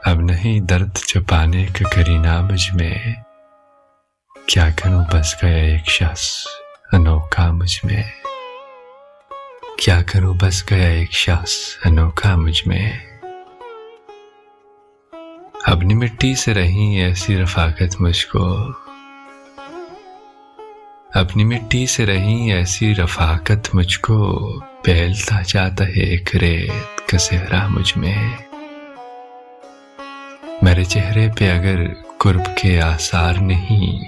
अब नहीं दर्द छुपाने का करीना मुझ में, क्या करूं बस गया एक शख्स अनोखा मुझ में। क्या करूं बस गया एक शख्स अनोखा मुझ में। अपनी मिट्टी से रही ऐसी रफाकत मुझको, अपनी मिट्टी से रही ऐसी रफाकत मुझको, फैलता जाता है एक रेत का सेहरा मुझ में। मेरे चेहरे पे अगर कुर्ब के आसार नहीं,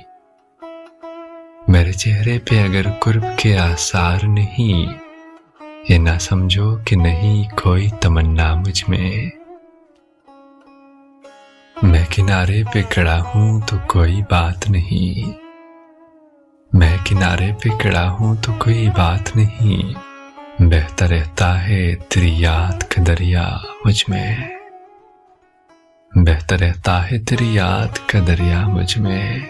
मेरे चेहरे पे अगर कुर्ब के आसार नहीं, ये ना समझो कि नहीं कोई तमन्ना मुझ में। मैं किनारे पे खड़ा हूं तो कोई बात नहीं, मैं किनारे पे खड़ा हूं तो कोई बात नहीं, बहता रहता है तेरी याद का दरिया मुझ में। बहता रहता है तेरी याद का दरिया मुझ में।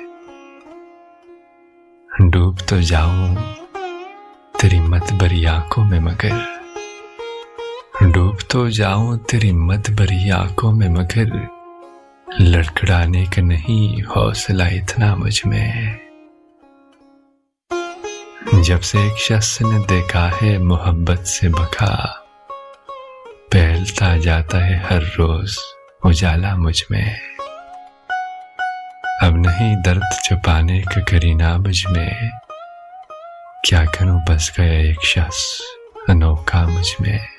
डूब तो जाऊं तेरी मत भरी आंखों में मगर, डूब तो जाऊं तेरी मत भरी आंखों में मगर, लड़खड़ाने का नहीं हौसला इतना मुझ में। जब से एक शख्स ने देखा है मोहब्बत से बखा, फैलता जाता है हर रोज उजाला मुझ में। अब नहीं दर्द छुपाने का करीना मुझ में, क्या करूं बस गया एक शख्स अनोखा मुझ में।